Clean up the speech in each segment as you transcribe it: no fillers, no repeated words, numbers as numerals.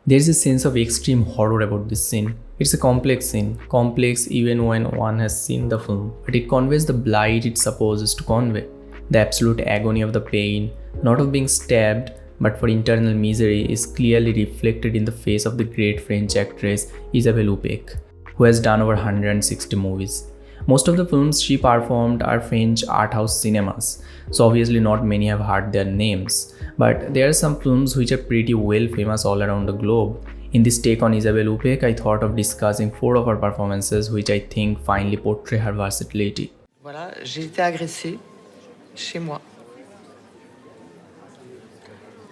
There's a sense of extreme horror about this scene. It's a complex scene, complex even when one has seen the film, but it conveys the blight it supposes to convey. The absolute agony of the pain, not of being stabbed, but for internal misery, is clearly reflected in the face of the great French actress Isabelle Huppert, who has done over 160 movies. Most of the films she performed are French art house cinemas, so obviously not many have heard their names. But there are some films which are pretty well famous all around the globe. In this take on Isabelle Huppert, I thought of discussing four of her performances which I think finely portray her versatility. Voilà, j'ai été agressée chez moi.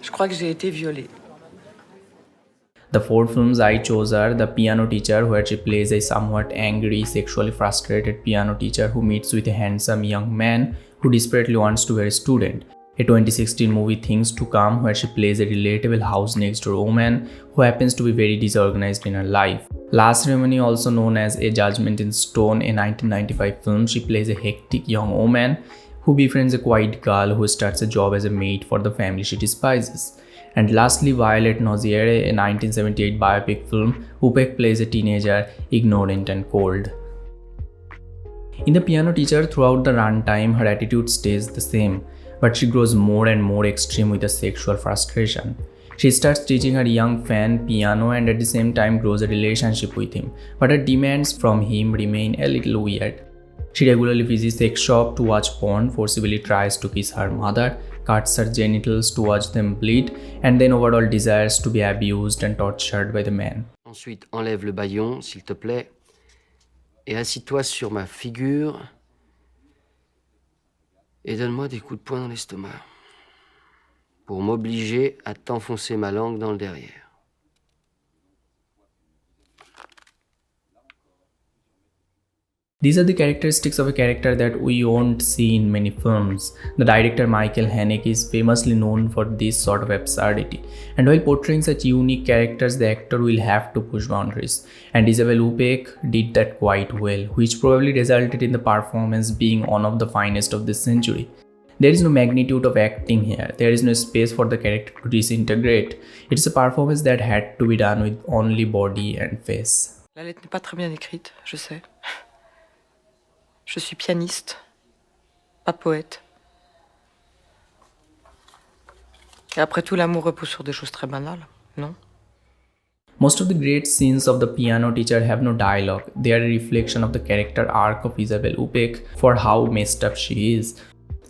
Je crois que j'ai été violée. The four films I chose are The Piano Teacher, where she plays a somewhat angry, sexually frustrated piano teacher who meets with a handsome young man who desperately wants to be a student. A 2016 movie Things to Come, where she plays a relatable house next door woman who happens to be very disorganized in her life. Last Ceremony, also known as A Judgment in Stone, a 1995 film, she plays a hectic young woman who befriends a quiet girl who starts a job as a maid for the family she despises. And lastly, Violet Noziere, a 1978 biopic film, Huppert plays a teenager, ignorant and cold. In The Piano Teacher, throughout the runtime, her attitude stays the same, but she grows more and more extreme with the sexual frustration. She starts teaching her young fan piano and at the same time grows a relationship with him, but her demands from him remain a little weird. She regularly visits sex shop to watch porn, forcibly tries to kiss her mother, cuts her genitals to watch them bleed, and then overall desires to be abused and tortured by the man. Ensuite, enlève le bâillon, s'il te plaît, et assis-toi sur ma figure et donne-moi des coups de poing dans l'estomac pour m'obliger à t'enfoncer ma langue dans le derrière. These are the characteristics of a character that we won't see in many films. The director Michael Haneke is famously known for this sort of absurdity, and while portraying such unique characters, the actor will have to push boundaries. And Isabelle Huppert did that quite well, which probably resulted in the performance being one of the finest of this century. There is no magnitude of acting here, there is no space for the character to disintegrate. It's a performance that had to be done with only body and face. La lettre n'est pas très bien écrite, je sais. Je suis pianiste, pas poète. Et après tout, l'amour repose sur des choses très banales, non? Most of the great scenes of The Piano Teacher have no dialogue. They are a reflection of the character arc of Isabelle Huppert for how messed up she is.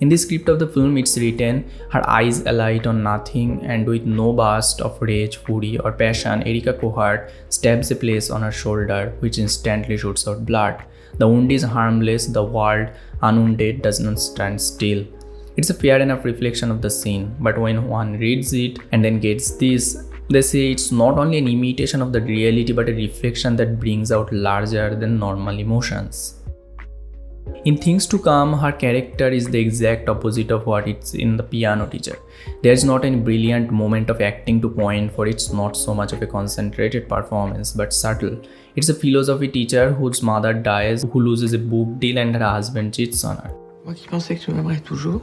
In the script of the film, it's written, her eyes alight on nothing, and with no burst of rage, fury, or passion, Erika Kohart stabs a place on her shoulder, which instantly shoots out blood. The wound is harmless, the world, unwounded, does not stand still. It's a fair enough reflection of the scene, but when one reads it and then gets this, they say it's not only an imitation of the reality but a reflection that brings out larger than normal emotions. In Things to Come, her character is the exact opposite of what it's in The Piano Teacher. There's not any brilliant moment of acting to point for, it's not so much of a concentrated performance, but subtle. It's a philosophy teacher whose mother dies, who loses a book deal, and her husband cheats on her. Moi qui pensais que tu m'aimerais toujours.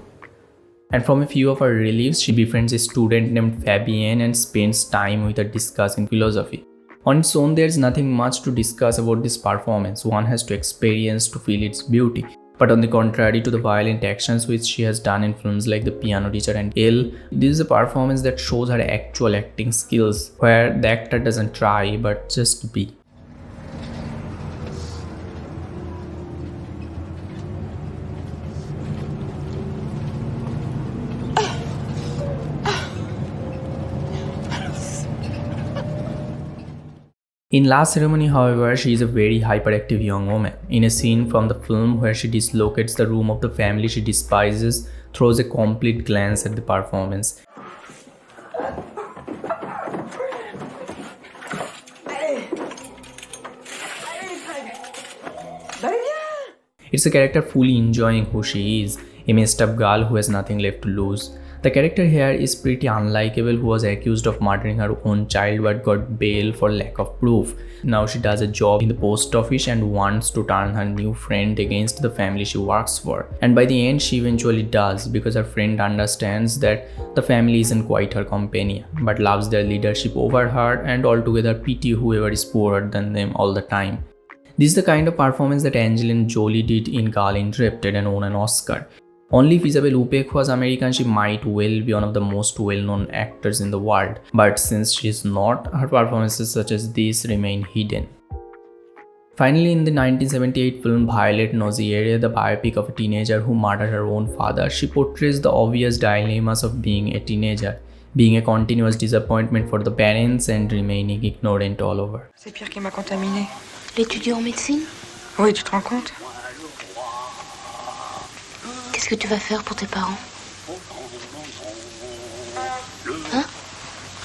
And from a few of her reliefs, she befriends a student named Fabienne and spends time with her discussing philosophy. On its own, there's nothing much to discuss about this performance. One has to experience to feel its beauty. But on the contrary to the violent actions which she has done in films like The Piano Teacher and Elle, this is a performance that shows her actual acting skills, where the actor doesn't try but just be. In Last Ceremony, however, she is a very hyperactive young woman. In a scene from the film where she dislocates the room of the family she despises, throws a complete glance at the performance. It's a character fully enjoying who she is, a messed up girl who has nothing left to lose. The character here is pretty unlikable, who was accused of murdering her own child but got bail for lack of proof. Now she does a job in the post office and wants to turn her new friend against the family she works for. And by the end she eventually does, because her friend understands that the family isn't quite her companion but loves their leadership over her and altogether pity whoever is poorer than them all the time. This is the kind of performance that Angelina Jolie did in Girl Interrupted and won an Oscar. Only if Isabelle Huppert was American, she might well be one of the most well-known actors in the world. But since she is not, her performances such as this remain hidden. Finally, in the 1978 film Violet Noziere, the biopic of a teenager who murdered her own father, she portrays the obvious dilemmas of being a teenager, being a continuous disappointment for the parents and remaining ignorant all over. C'est Pierre qui m'a contaminé. L'étudiant en médecine? Oui, tu te rends compte? Qu'est-ce que tu vas faire pour tes parents? Hein?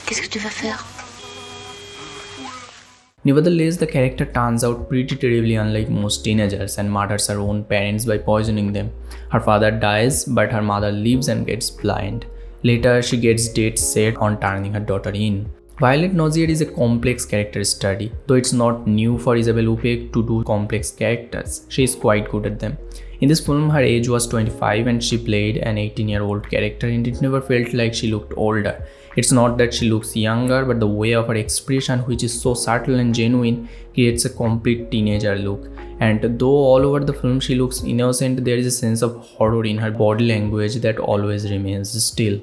Qu'est-ce que tu vas faire? Nevertheless, the character turns out pretty terribly unlike most teenagers and murders her own parents by poisoning them. Her father dies, but her mother lives and gets blind. Later, she gets dead set on turning her daughter in. Violet Noziere is a complex character study, though it's not new for Isabelle Huppert to do complex characters. She is quite good at them. In this film, her age was 25 and she played an 18-year-old character, and it never felt like she looked older. It's not that she looks younger, but the way of her expression, which is so subtle and genuine, creates a complete teenager look. And though all over the film she looks innocent, there is a sense of horror in her body language that always remains still.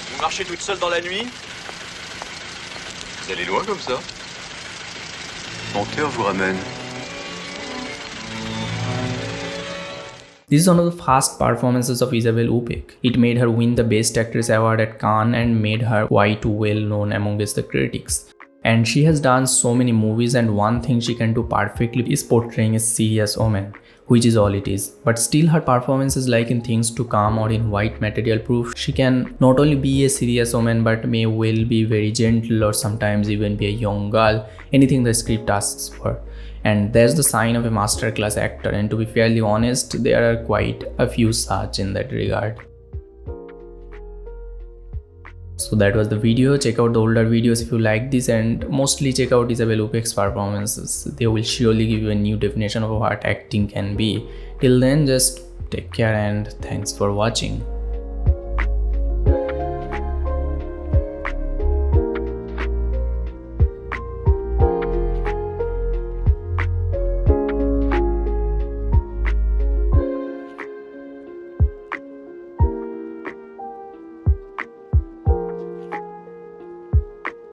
Vous marchez toute seule dans la nuit? Vous allez loin comme ça? Mon cœur vous ramène. This is one of the first performances of Isabelle Huppert. It made her win the Best Actress award at Cannes and made her quite well known amongst the critics. And she has done so many movies, and one thing she can do perfectly is portraying a serious woman, which is all it is. But still, her performances like in Things to Come or in White Material prove she can not only be a serious woman but may well be very gentle or sometimes even be a young girl, anything the script asks for. And that's the sign of a masterclass actor, and to be fairly honest, there are quite a few such in that regard. So that was the video. Check out the older videos if you like this, and mostly check out Isabelle Huppert's performances. They will surely give you a new definition of what acting can be. Till then, just take care and thanks for watching.